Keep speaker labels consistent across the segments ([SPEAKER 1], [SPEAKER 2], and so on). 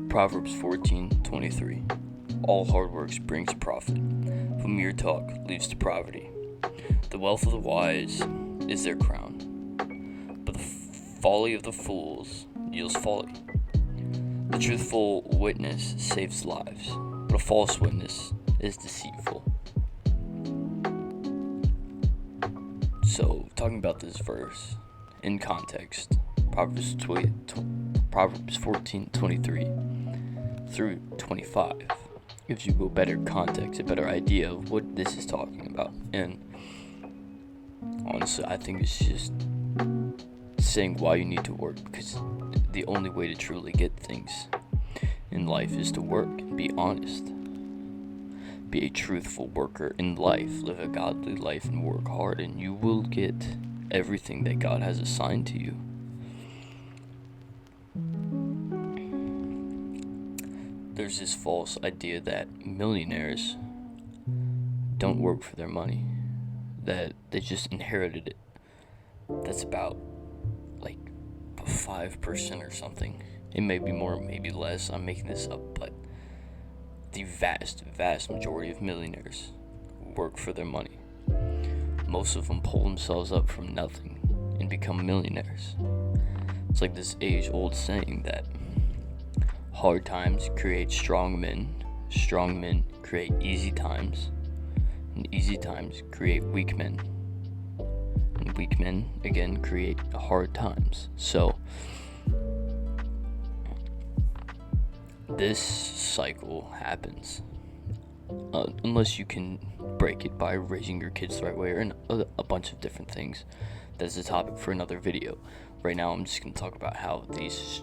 [SPEAKER 1] Proverbs 14:23. All hard work brings profit, but mere talk leads to poverty. The wealth of the wise is their crown, but the folly of the fools yields folly. The truthful witness saves lives, but a false witness is deceitful. So, talking about this verse in context, Proverbs 14:23 through 25 gives you a better context, a better idea of what this is talking about. And honestly, I think it's just saying why you need to work, because the only way to truly get things in life is to work and be honest. Be a truthful worker in life, live a godly life and work hard, and you will get everything that God has assigned to you. There's this false idea that millionaires don't work for their money, that they just inherited it. That's about like 5% or something. It may be more, maybe less. I'm making this up, but the vast majority of millionaires work for their money. Most of them pull themselves up from nothing and become millionaires. It's like this age-old saying that hard times create strong men create easy times, and easy times create weak men, and weak men again create hard times. So this cycle happens unless you can break it by raising your kids the right way, or a bunch of different things. That's a topic for another video. Right now I'm just going to talk about how these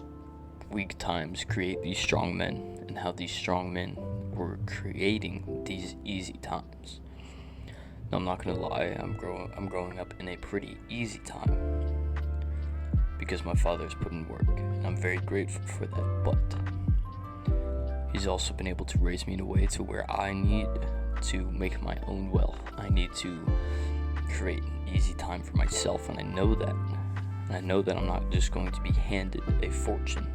[SPEAKER 1] weak times create these strong men, and how these strong men were creating these easy times. Now, I'm not gonna lie, I'm growing up in a pretty easy time because my father's put in work, and I'm very grateful for that. But he's also been able to raise me in a way to where I need to make my own wealth. I need to create an easy time for myself, and I know that. And I know that I'm not just going to be handed a fortune.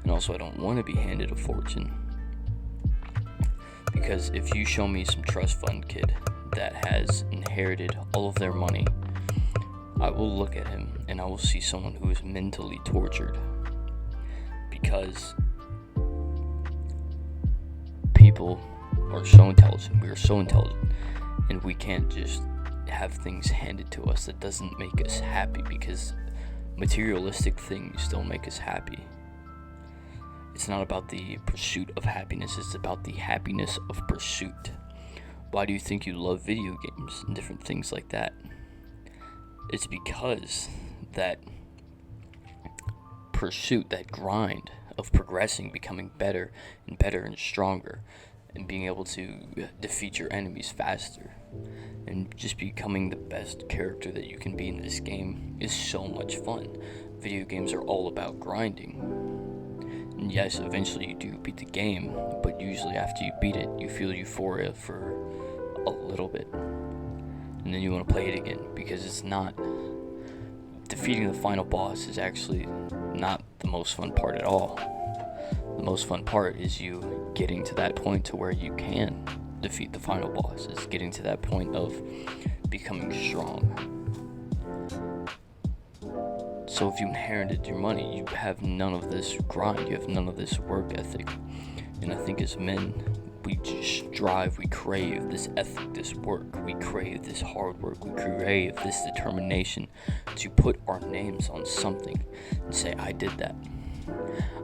[SPEAKER 1] And also, I don't want to be handed a fortune, because if you show me some trust fund kid that has inherited all of their money, I will look at him and I will see someone who is mentally tortured, because people are so intelligent. We are so intelligent, and we can't just have things handed to us that doesn't make us happy, because materialistic things don't make us happy. It's not about the pursuit of happiness, it's about the happiness of pursuit. Why do you think you love video games and different things like that? It's because that pursuit, that grind of progressing, becoming better and stronger, and being able to defeat your enemies faster, and just becoming the best character that you can be in this game is so much fun. Video games are all about grinding. And yes, eventually you do beat the game, but usually after you beat it, you feel euphoria for a little bit, and then you want to play it again, because it's not, defeating the final boss is actually not the most fun part at all. The most fun part is you getting to that point to where you can defeat the final boss. It's getting to that point of becoming strong. So if you inherited your money, you have none of this grind, you have none of this work ethic. And I think as men, we just strive, we crave this ethic, this work, we crave this hard work, we crave this determination to put our names on something and say, I did that.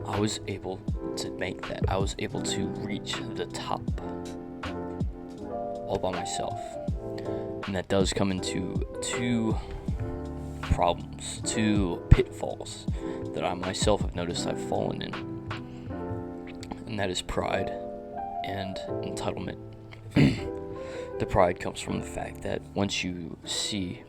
[SPEAKER 1] I was able to make that. I was able to reach the top all by myself. And that does come into two pitfalls that I myself have noticed I've fallen in, and that is pride and entitlement. The pride comes from the fact that once you see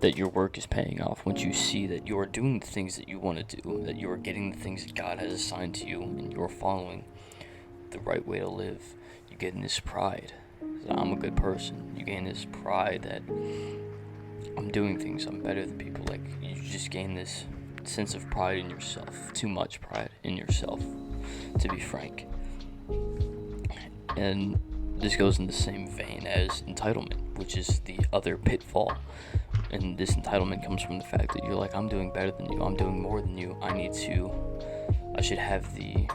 [SPEAKER 1] that your work is paying off, once you see that you are doing the things that you want to do, that you are getting the things that God has assigned to you, and you're following the right way to live, you get in this pride that I'm a good person. You gain this pride that I'm doing things, I'm better than people. Like, you just gain this sense of pride in yourself, too much pride in yourself, to be frank. And this goes in the same vein as entitlement, which is the other pitfall. And this entitlement comes from the fact that you're like, I'm doing better than you, I'm doing more than you, I should have the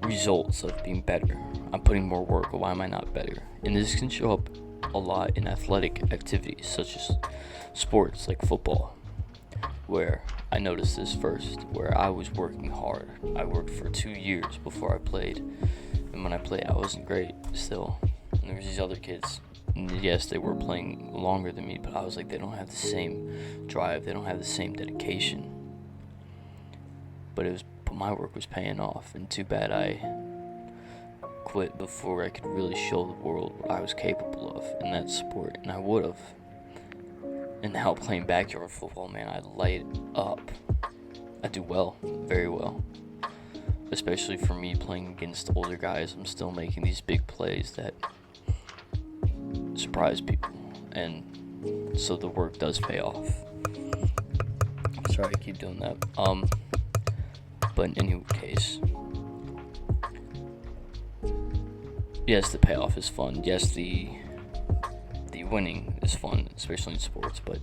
[SPEAKER 1] results of being better. I'm putting more work, why am I not better? And this can show up a lot in athletic activities such as sports like football, where I noticed this first, where I was working hard. I worked for 2 years before I played, and when I played I wasn't great still. And there was these other kids, and yes, they were playing longer than me, but I was like, they don't have the same drive, they don't have the same dedication. But my work was paying off, and too bad I quit before I could really show the world what I was capable of in that sport, and I would have. And now playing backyard football, man, I light up. I do well, very well. Especially for me playing against older guys, I'm still making these big plays that surprise people, and so the work does pay off. Sorry, I keep doing that. But in any case, yes, the payoff is fun. Yes, the winning is fun, especially in sports. But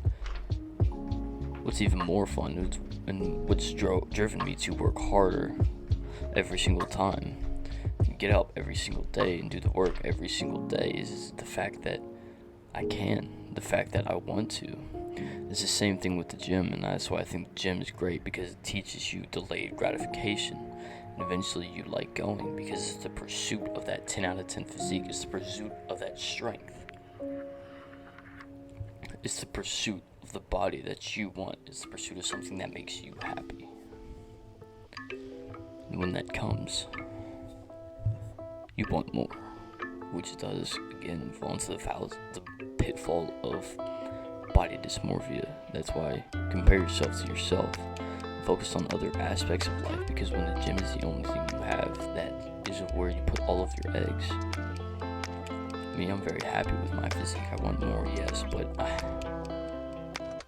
[SPEAKER 1] what's even more fun, and what's driven me to work harder every single time, get up every single day and do the work every single day, is the fact that I can, the fact that I want to. It's the same thing with the gym, and that's why I think the gym is great, because it teaches you delayed gratification, and eventually you like going, because it's the pursuit of that 10 out of 10 physique, it's the pursuit of that strength, it's the pursuit of the body that you want, it's the pursuit of something that makes you happy. And when that comes, you want more, which does again fall into the pitfall of body dysmorphia. That's why compare yourself to yourself, focus on other aspects of life, because when the gym is the only thing you have, that is where you put all of your eggs. I mean, I'm very happy with my physique. I want more, yes, but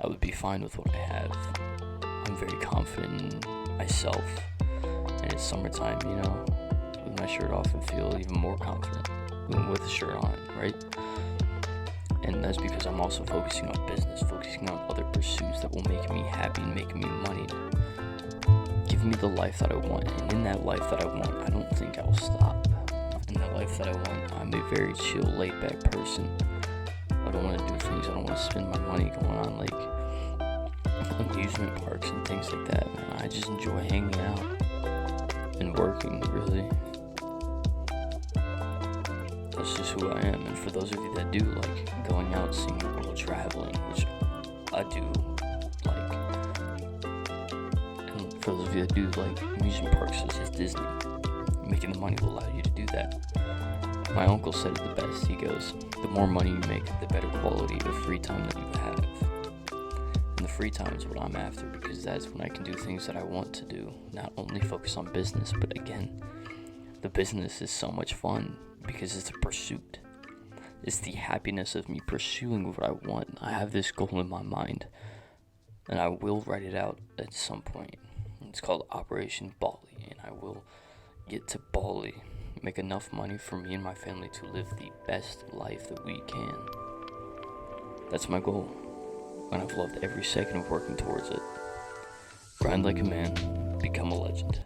[SPEAKER 1] I would be fine with what I have. I'm very confident in myself, and it's summertime, with my shirt off, and feel even more confident with the shirt on, right? And that's because I'm also focusing on business, focusing on other pursuits that will make me happy and make me money, give me the life that I want. And in that life that I want, I don't think I will stop. In that life that I want, I'm a very chill, laid-back person. I don't want to do things, I don't want to spend my money going on like amusement parks and things like that, man. I just enjoy hanging out and working, really. That's just who I am. And for those of you that do like going out, seeing the world, traveling, which I do like, and for those of you that do like amusement parks such as Disney, making the money will allow you to do that. My uncle said it the best. He goes, the more money you make, the better quality of free time that you have. And the free time is what I'm after, because that's when I can do things that I want to do, not only focus on business, but again, the business is so much fun because it's a pursuit. It's the happiness of me pursuing what I want. I have this goal in my mind, and I will write it out at some point. It's called Operation Bali, and I will get to Bali, make enough money for me and my family to live the best life that we can. That's my goal, and I've loved every second of working towards it. Grind like a man, become a legend.